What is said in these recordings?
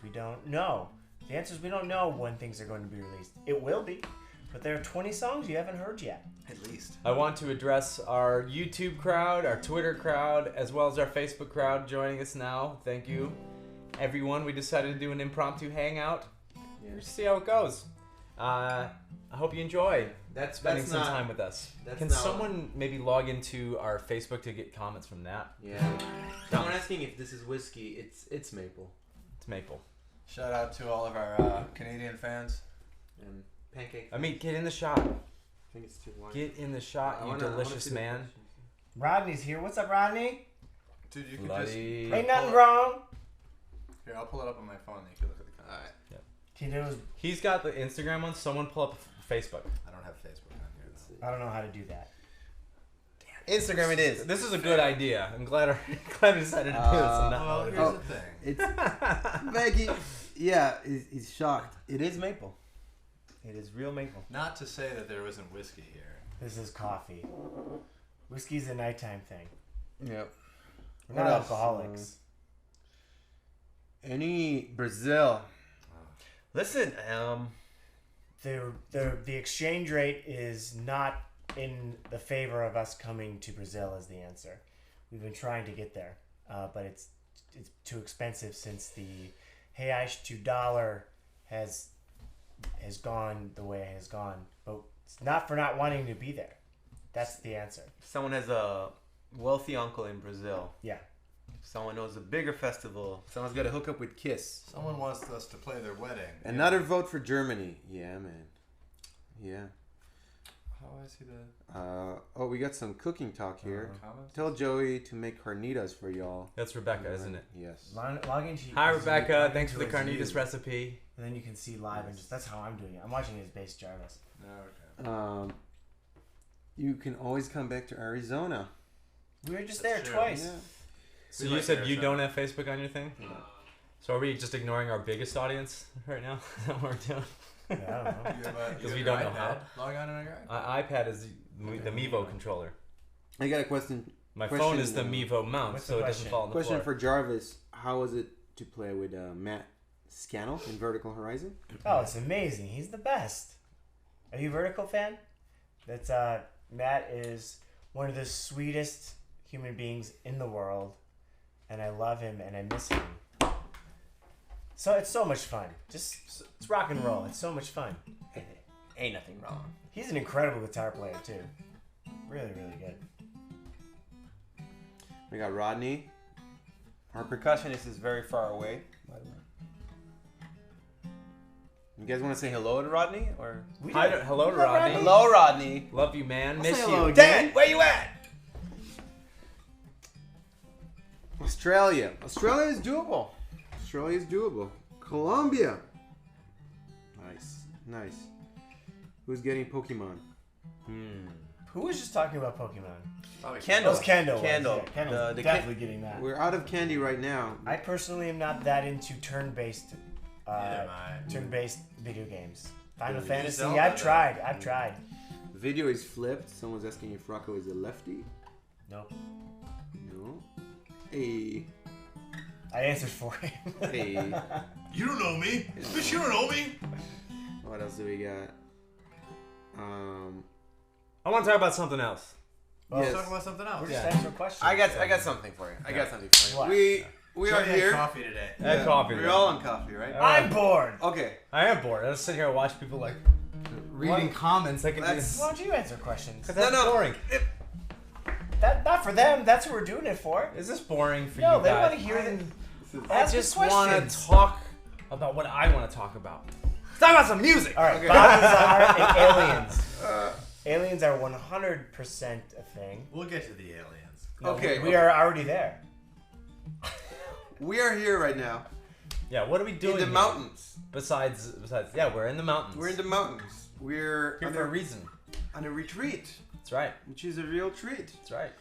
we don't know. The answer is we don't know when things are going to be released. It will be, but there are 20 songs you haven't heard yet. At least. I want to address our YouTube crowd, our Twitter crowd, as well as our Facebook crowd joining us now. Thank you, everyone. We decided to do an impromptu hangout. We'll see how it goes. I hope you enjoy spending some time with us. Can someone maybe log into our Facebook to get comments from that? Yeah. Someone asking if this is whiskey. It's maple. It's maple. Shout out to all of our Canadian fans. And pancake. I mean, get in the shot. I think it's too wine. Get in the shot, you delicious man. Rodney's here. What's up, Rodney? Dude, you can Bloody. just... Ain't nothing wrong. Here, I'll pull it up on my phone and you can look at the comments. Alright. Yep. He knows. He's got the Instagram one. Someone pull up Facebook. I don't have Facebook on here. I don't know how to do that. Instagram it is. This is a good idea. I'm glad I decided to do this. Well, here's the thing. It's Maggie. Yeah, he's shocked. It is maple. It is real maple. Not to say that there isn't whiskey here. This is coffee. Whiskey's a nighttime thing. Yep. We're What not else? alcoholics. Any Brazil? Listen, The exchange rate is not in the favor of us coming to Brazil as the answer. We've been trying to get there, but it's too expensive since the reais to dollar has gone the way it has gone. But it's not for not wanting to be there. That's the answer. someone has a wealthy uncle in Brazil. Yeah. Someone knows a bigger festival. Someone's got to hook up with Kiss. Someone wants us to play their wedding. Another vote for Germany. Yeah, man. Yeah. How do I see the Oh, we got some cooking talk here. comments? Tell Joey to make carnitas for y'all. That's Rebecca, isn't it? Yes. Log into. Hi, log Rebecca. Thanks for into the it as carnitas you, recipe. And then you can see live and just that's how I'm doing it. I'm watching it as Bass Jarvis. Oh, okay. You can always come back to Arizona. We were just That's there true. twice. Yeah. So We you like said you Arizona. don't have Facebook on your thing? So are we just ignoring our biggest audience right now? Is that what we're doing? Yeah, I don't know. You have Because you we have don't your know how. iPad? Log on on your iPad. iPad is the Mevo controller. I got a question. My Question, phone is the Mevo mount, what's so the it doesn't question? fall on the Question floor. for Jarvis. How was it to play with Matt Scannell in Vertical Horizon? Oh, it's amazing. He's the best. Are you a Vertical fan? That's Matt is one of the sweetest human beings in the world, and I love him and I miss him. So it's so much fun. Just it's rock and roll. It's so much fun. Ain't nothing wrong. He's an incredible guitar player too. Really, really good. We got Rodney. Our percussionist is very far away, by the way. You guys want to say hello to Rodney? Or Hello, Rodney. hello, Rodney. Love you, man. Miss say you. hello again. Dad, where you at? Australia. Australia is doable. Australia is doable. Colombia. Nice. Nice. Who's getting Pokemon? Who was just talking about Pokemon? Probably Kendall. That was Kendall. Kendall. Yeah, Kendall's The definitely getting that. We're out of candy right now. I personally am not that into turn-based Neither am I. turn-based video games. Final Yeah, Fantasy, Zelda, I've though. tried. I've tried. The video is flipped. Someone's asking if Rocco is a lefty. Nope. No. Hey. I answered for him. Hey. You don't know me. Bitch, you don't know me. What else do we got? I want to talk about something else. Well, Yes. Let's talk about something else. We're just Yeah. answering questions. I got something for you. I got something for you. What? We are Joey had here. coffee today. I had coffee. We're today. all on coffee, right? I'm bored. Okay. I am bored. I just sit here and watch people like reading comments. I can That's- Why don't you answer questions? Because that's No. boring. That not for them. That's what we're doing it for. Is this boring for No, you they guys? want to hear them. I Ask just the want questions. to talk about what I want to talk about. Let's talk about some music. All right, Okay. Bob Lazar and aliens. Aliens are 100% a thing. We'll get to the aliens. No, Okay, we okay. are already there. We are here right now Yeah, what are we doing in the here? mountains. Besides, yeah, we're in the mountains. We're in the mountains. We're here for a reason. on a retreat, That's right. which is a real treat. That's right.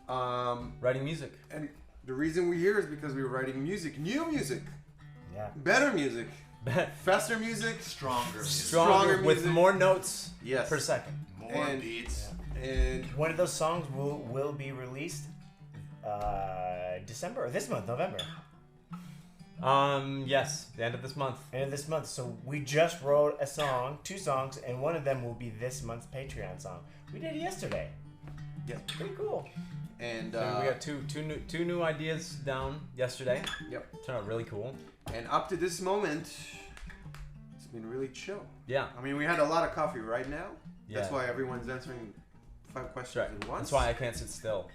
Um, Writing music. and the reason we're here is because we're writing music, new music, Yeah. better music, faster music, Stronger. music. Stronger with music. more notes Yes. per second. More And- beats. and One of those songs will be released December or this month, November. Yes, the end of this month. End of this month. So we just wrote a song, 2 songs, and one of them will be this month's Patreon song. We did it yesterday. Yeah. Pretty cool. And So we got two new ideas down yesterday. Yep. Turned out really cool. And up to this moment, it's been really chill. Yeah. I mean, we had a lot of coffee right now. Yeah. That's why everyone's answering 5 questions That's right. at once. That's why I can't sit still.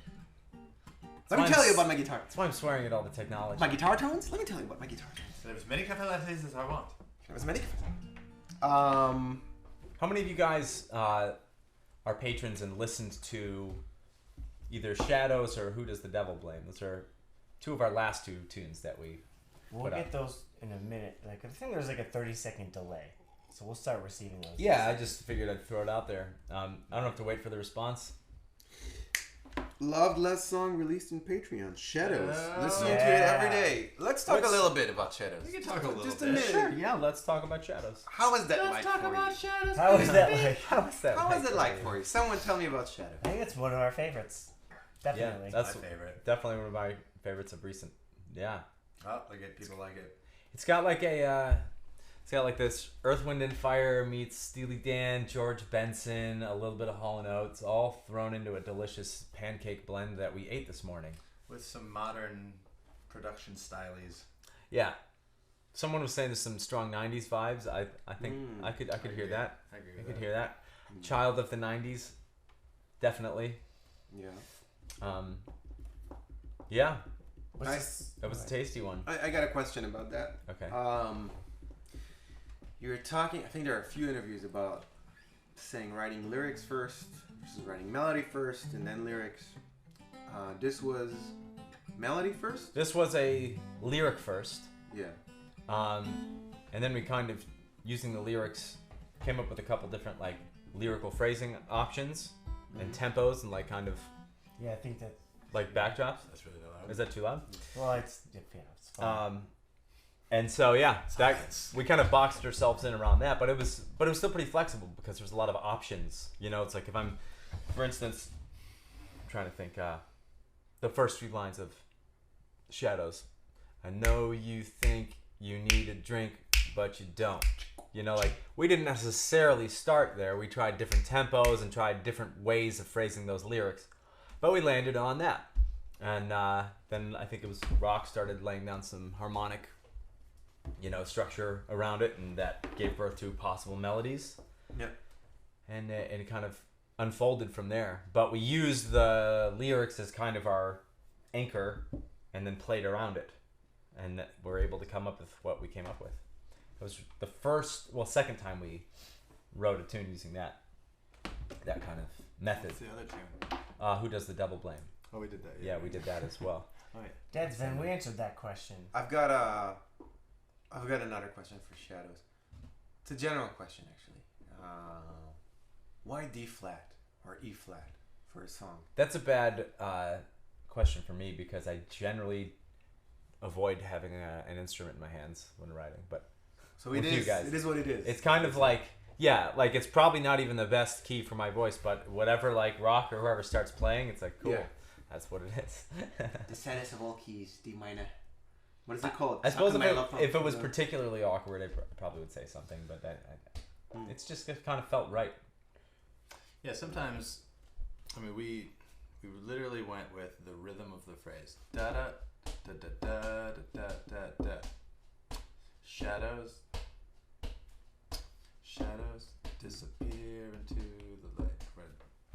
Let me tell you about my guitar. That's why I'm swearing at all the technology. My guitar tones? Let me tell you about my guitar tones. There as many cafe lattes as I want. As many. How many of you guys are patrons and listened to either Shadows or Who Does the Devil Blame? Those are 2 of our last 2 tunes that we We'll put get up. those in a minute. Like I think there's like a 30-second delay. So we'll start receiving those. Yeah, I just figured I'd throw it out there. I don't have to wait for the response. Loved last song released in Patreon. Shadows. Listening to it Yeah. every day. Let's talk a little bit about Shadows. We can talk a little Just bit. a minute. Sure, yeah, let's talk about Shadows. How was that like for you? Shadows. How is that like? How was that? How was it like for you? Someone tell me about Shadows. I think it's one of our favorites. Definitely. Yeah, that's my favorite. definitely one of my favorites of recent. Yeah. Oh, they get people like it. It's got like it's got like this Earth, Wind and Fire meets Steely Dan, George Benson, a little bit of Hall & Oates, all thrown into a delicious pancake blend that we ate this morning. With some modern production stylies. Yeah. Someone was saying there's some strong 90s vibes. I think I could hear that. I agree I with could that. hear that. Child of the 90s. Definitely. Yeah. Yeah. What's Nice. this? That was a tasty one. I got a question about that. Okay. You were talking, I think there are a few interviews about saying writing lyrics first versus writing melody first and then lyrics. This was melody first? This was a lyric first. Yeah. And then we kind of, using the lyrics, came up with a couple different like lyrical phrasing options and tempos and like kind of Yeah, I think that. like backdrops. That's really loud. Is that too loud? Well, it's fine. And so yeah, Science. that we kind of boxed ourselves in around that, but it was still pretty flexible because there's a lot of options. You know, it's like if I'm, for instance, I'm trying to think, the first few lines of Shadows. I know you think you need a drink, but you don't. You know, like we didn't necessarily start there. We tried different tempos and tried different ways of phrasing those lyrics, but we landed on that. And then I think it was Rock started laying down some harmonic, structure around it, and that gave birth to possible melodies. Yep. And it kind of unfolded from there. But we used the lyrics as kind of our anchor, and then played around it, and we're able to come up with what we came up with. It was the second time we wrote a tune using that kind of method. What's the other tune? Who Does the Devil Blame? Oh, we did that. Yeah, we did that as well. Oh, yeah. Dad's Van, we answered that question. I've got another question for Shadows. It's a general question, actually. Why D flat or E flat for a song? That's a bad question for me because I generally avoid having an instrument in my hands when writing. But So with you guys, it is what it is. it's kind of like, yeah, like it's probably not even the best key for my voice, but whatever, like Rock or whoever starts playing, it's like, cool. Yeah. That's what it is. The saddest of all keys, D minor. What is it called? I suppose Suck on my love if it was pump. particularly awkward, I probably would say something, but it's just it kind of felt right. Yeah, sometimes, I mean, we literally went with the rhythm of the phrase. Da da da da da da da da. Shadows disappear into the light.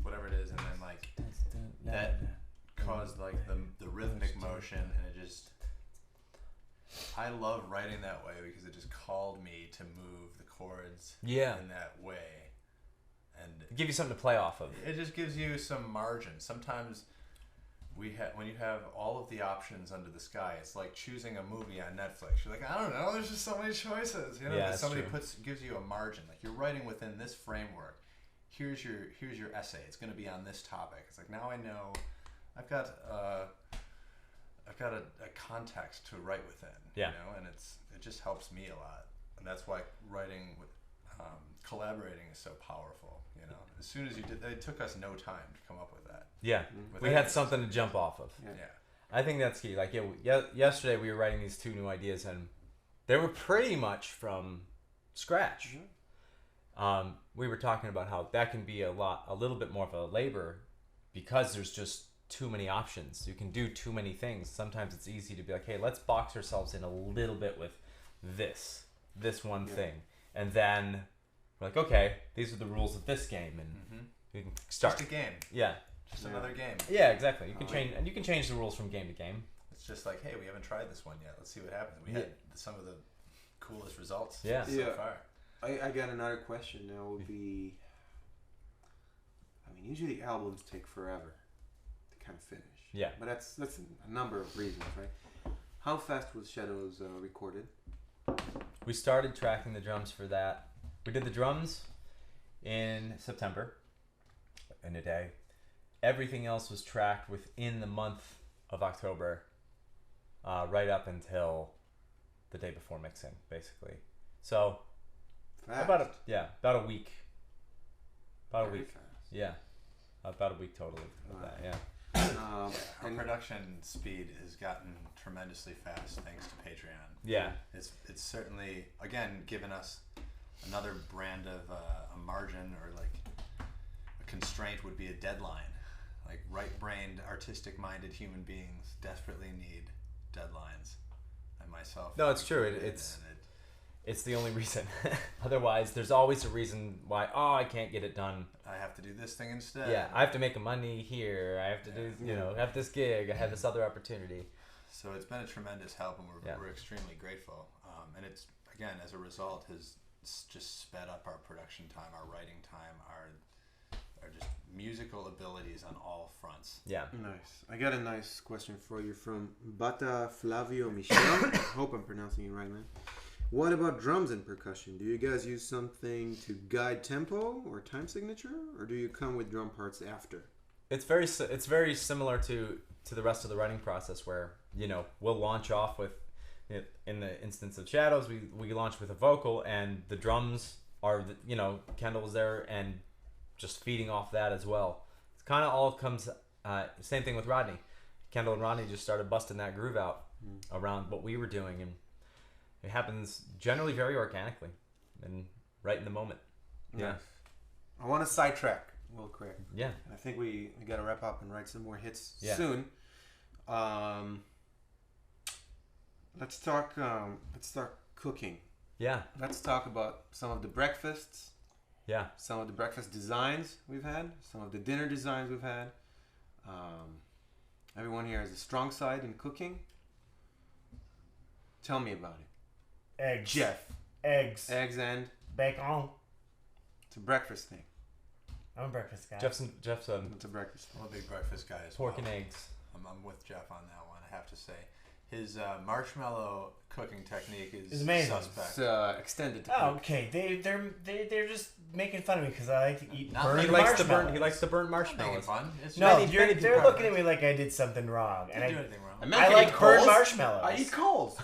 Whatever it is, and then like that caused like the rhythmic motion, and it just. I love writing that way because it just called me to move the chords in that way. And Give you something to play off of. it just gives you some margin. Sometimes when you have all of the options under the sky, it's like choosing a movie on Netflix. You're like, I don't know, there's just so many choices. You know, Yeah, but that's somebody true. gives you a margin. Like you're writing within this framework. Here's your essay. It's going to be on this topic. It's like now I know I've got a context to write within. Yeah. You know, and it just helps me a lot, and that's why writing with collaborating is so powerful. You know, as soon as you did, it took us no time to come up with that. Yeah, With we had anything. something to jump off of. Yeah. Yeah. I think that's key. Like, yesterday we were writing these 2 new ideas, and they were pretty much from scratch. We were talking about how that can be a little bit more of a labor because there's just too many options. You can do too many things. Sometimes it's easy to be like, hey, let's box ourselves in a little bit with this one thing, and then we're like, okay, these are the rules of this game, and we can start. Just a game. Yeah. Just another game. Yeah, exactly. You can change, and you can change the rules from game to game. It's just like, hey, we haven't tried this one yet. Let's see what happens. We had some of the coolest results so far. I got another question now. Would be, I mean, usually albums take forever to kind of finish. Yeah. But that's a number of reasons, right? How fast was Shadows recorded? We started tracking the drums for that. We did the drums in September in a day. Everything else was tracked within the month of October, right up until the day before mixing, basically. So Fast. about a week. About Very a week. fast. Yeah. About a week totally of that, yeah. Our production speed has gotten tremendously fast thanks to Patreon. Yeah. It's certainly, again, given us another brand of a margin, or like a constraint would be a deadline. Like right-brained, artistic-minded human beings desperately need deadlines. And myself. No, it's true. It's the only reason. Otherwise, there's always a reason why, I can't get it done. I have to do this thing instead. Yeah, I have to make money here. I have to do, have this gig. I have this other opportunity. So it's been a tremendous help, and we're extremely grateful. And it's, again, as a result, has just sped up our production time, our writing time, our just musical abilities on all fronts. Yeah. Nice. I got a nice question for you from Bata Flavio Michel. Hope I'm pronouncing it right, man. What about drums and percussion? Do you guys use something to guide tempo or time signature, or do you come with drum parts after? It's very similar to the rest of the writing process, where we'll launch off with, in the instance of Shadows, we launch with a vocal, and the drums are Kendall was there and just feeding off that as well. It's kind of all comes same thing with Rodney. Kendall and Rodney just started busting that groove out around what we were doing, and it happens generally very organically and right in the moment. Yeah. Nice. I want to sidetrack real quick. Yeah. I think we got to wrap up and write some more hits soon. Let's talk cooking. Yeah. Let's talk about some of the breakfasts. Yeah. Some of the breakfast designs we've had. Some of the dinner designs we've had. Everyone here has a strong side in cooking. Tell me about it. Eggs. Jeff. Eggs. Eggs and Bacon. it's a breakfast thing. I'm a breakfast guy. Jeff's It's a breakfast thing. I'm a big breakfast guy as pork well. and eggs. I'm with Jeff on that one, I have to say. His marshmallow cooking technique is amazing. suspect. It's extended to Oh, cook. okay. They're just making fun of me because I like to eat Not burnt making He likes marshmallows. the burnt Making marshmallows. fun. It's No, just- they're looking at me like I did something wrong, and Didn't do anything wrong. I like burnt coals. marshmallows. I eat coals.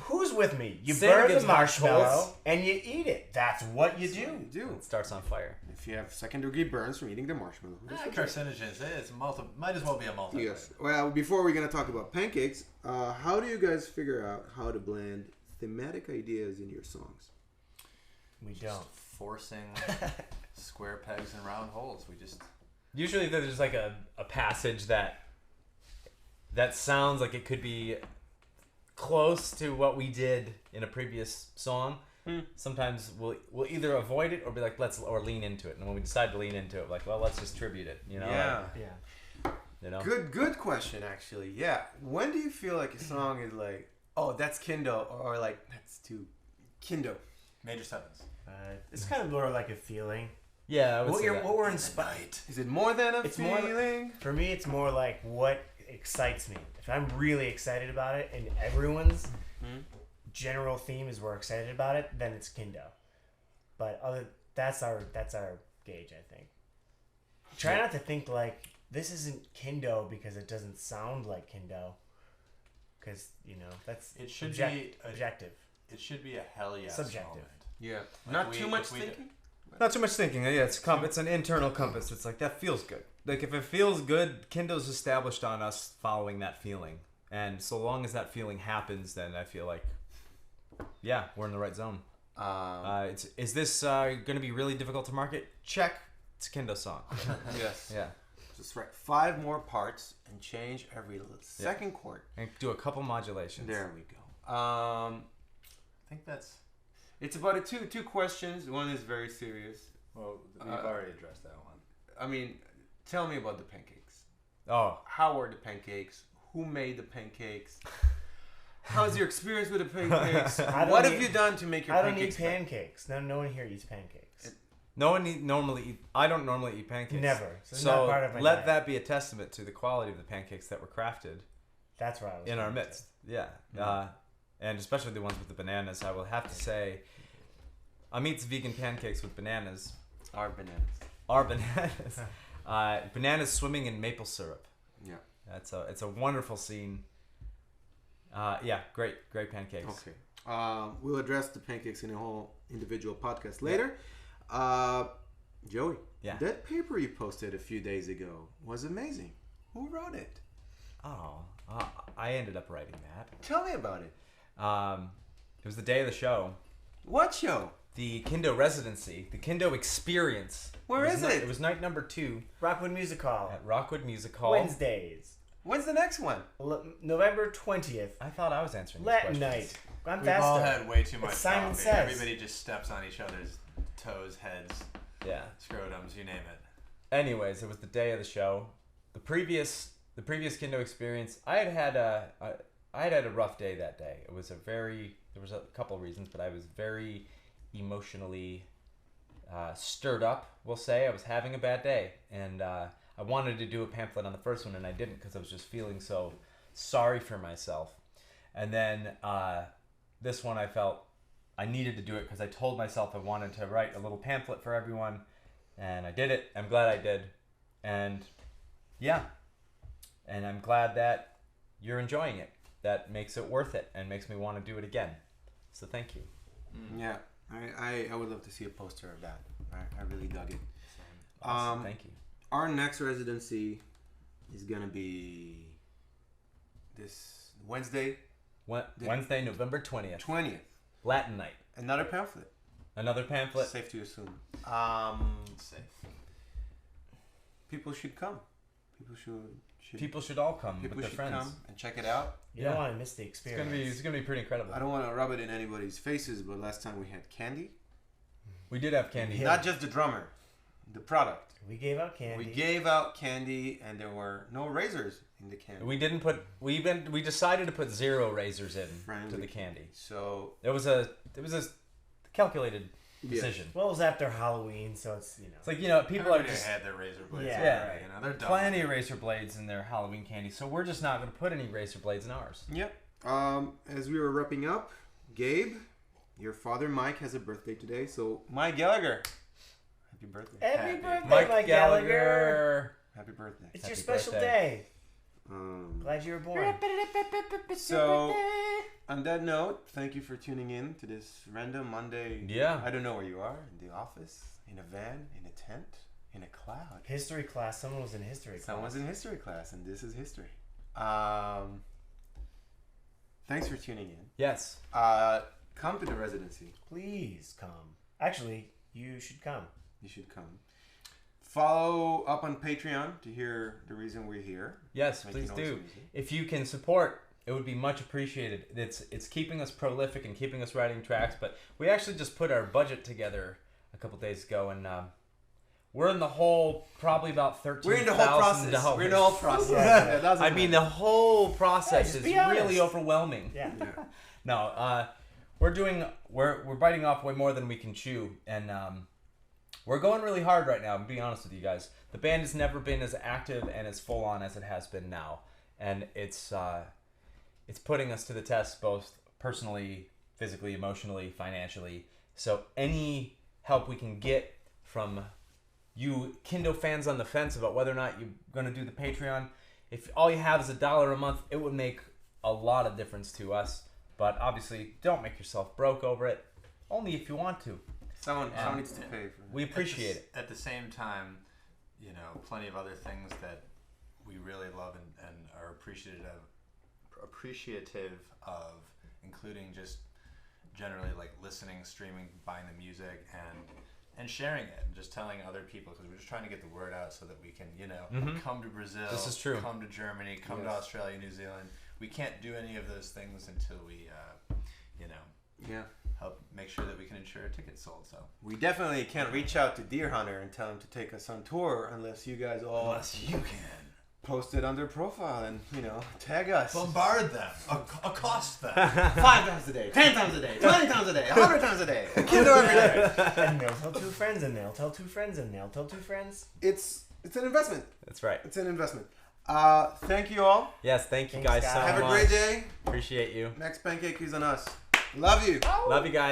Who's with me? You Santa burn the gives hot marshmallow coals. and you eat it. That's what you do. You do. It starts on fire. If you have second-degree burns from eating the marshmallow. Carcinogens. It's might as well be a multi. Yes. Well, before we're going to talk about pancakes, how do you guys figure out how to blend thematic ideas in your songs? We Just don't. forcing square pegs in round holes. We just Usually there's like a passage that sounds like it could be close to what we did in a previous song. Sometimes we'll either avoid it or be like or lean into it. And when we decide to lean into it, like, well, let's just tribute it. Yeah. Yeah. Good question, actually. Yeah. When do you feel like a song is like, oh, that's Kindo, or like, that's too Kindo? major sevens. It's kind of more like a feeling. Yeah, I would say that. What we're inspired. Is it more than a It's more feeling? For me, it's more like what excites me. If I'm really excited about it, and everyone's general theme is we're excited about it, then it's Kindo. But that's our gauge, I think. Try not to think like this isn't Kindo because it doesn't sound like Kindo. Because that's It should objective. It should be a hell yes Subjective. moment. Yeah. Like Not we- too much if we- thinking? Not too much thinking. Yeah, it's an internal compass. It's like, that feels good. Like, if it feels good, Kendo's established on us following that feeling. And so long as that feeling happens, then I feel like, yeah, we're in the right zone. Is this going to be really difficult to market? Check. It's a Kendo song. Yes. Yeah. Just write 5 more parts and change every second chord. And do a couple modulations. There we go. I think that's... It's about two questions. One is very serious. Well, we've already addressed that one. I mean, tell me about the pancakes. Oh. How were the pancakes? Who made the pancakes? How's your experience with the pancakes? What have you done to make your pancakes? I don't eat pancakes. No one here eats pancakes. I don't normally eat pancakes. Never. So not part of my let diet. that be a testament to the quality of the pancakes that were crafted. That's where I was in our going midst. Yeah. And especially the ones with the bananas. I will have to say, Amit's vegan pancakes with bananas. Our bananas. Our bananas. Bananas swimming in maple syrup. Yeah. It's a wonderful scene. Yeah, great pancakes. Okay. We'll address the pancakes in a whole individual podcast later. Joey, that paper you posted a few days ago was amazing. Who wrote it? Oh, I ended up writing that. Tell me about it. It was the day of the show. What show? The Kendo Residency, the Kendo Experience. Where is it? It was night number 2. Rockwood Music Hall. At Rockwood Music Hall. Wednesdays. When's the next one? November 20th. I thought I was answering Latin night. I'm We've faster. all had way too much Simon coffee. Says. Everybody just steps on each other's toes, heads, scrotums, you name it. Anyways, it was the day of the show. The previous Kendo Experience, I had a rough day that day. There was a couple of reasons, but I was very emotionally stirred up, we'll say. I was having a bad day, and I wanted to do a pamphlet on the first one, and I didn't because I was just feeling so sorry for myself. And then this one, I felt I needed to do it because I told myself I wanted to write a little pamphlet for everyone, and I did it. I'm glad I did. And yeah, and I'm glad that you're enjoying it. That makes it worth it and makes me want to do it again. So thank you. Yeah, I would love to see a poster of that. I really dug it. Awesome. Thank you. Our next residency is going to be this Wednesday. Wednesday, November 20th. 20th. Latin night. Another pamphlet. Another pamphlet. Safe to assume. Safe. People should come. People should all come with their friends. Come and check it out. You don't want to miss the experience. It's gonna be pretty incredible. I don't want to rub it in anybody's faces, but last time we had candy. We did have candy. Yeah. Not just the drummer, the product. We gave out candy. We gave out candy, and there were no razors in the candy. We decided to put 0 razors in to the candy. So it was a calculated decision. Well, it was after Halloween, so it's It's like, people Everybody are just had their razor blades. Yeah, right. They're dumb. plenty of razor blades in their Halloween candy, so we're just not going to put any razor blades in ours. Yep. As we were wrapping up, Gabe, your father Mike has a birthday today, so Mike Gallagher, happy birthday! Happy birthday, Mike Gallagher! Happy birthday! It's your special day. Glad you were born. So, on that note, thank you for tuning in to this random Monday. Yeah. I don't know where you are. In the office, in a van, in a tent, in a cloud. History class. Someone was in history class. Someone's in history class, and this is history. Thanks for tuning in. Yes. Come to the residency. Please come. Actually, you should come. You should come. Follow up on Patreon to hear the reason we're here. Yes, please do. If you can support, it would be much appreciated. It's keeping us prolific and keeping us writing tracks, but we actually just put our budget together a couple days ago, and we're in the hole probably about $13,000. We're in the whole process. We're in the whole process. I mean, the whole process is really overwhelming. Yeah. No, we're biting off way more than we can chew, and we're going really hard right now. I'm being honest with you guys. The band has never been as active and as full on as it has been now, and it's putting us to the test both personally, physically, emotionally, financially. So any help we can get from you Kendo fans on the fence about whether or not you're going to do the Patreon, if all you have is $1 a month, it would make a lot of difference to us. But obviously, don't make yourself broke over it. only if you want to. Someone needs to pay for it. We appreciate it. At the same time, plenty of other things that we really love and are appreciative of, including just generally like listening, streaming, buying the music, and sharing it, and just telling other people, because we're just trying to get the word out so that we can, come to Brazil, This is true. come to Germany, come to Australia, New Zealand. We can't do any of those things until we, help make sure that we can ensure a ticket sold. So we definitely can't reach out to Deer Hunter and tell him to take us on tour unless you guys all can post it on their profile and tag us. bombard them, accost them. 5 times a day, 10 times a day, 20 times a day, 100 times a day. Can do every day. And they'll tell 2 friends, and they'll tell 2 friends, and they'll tell 2 friends. It's an investment. That's right. It's an investment. Thank you all. Yes, thank you Thanks, guys so guys. much. Have a great day. Appreciate you. Next pancake is on us. Love you. Love you guys.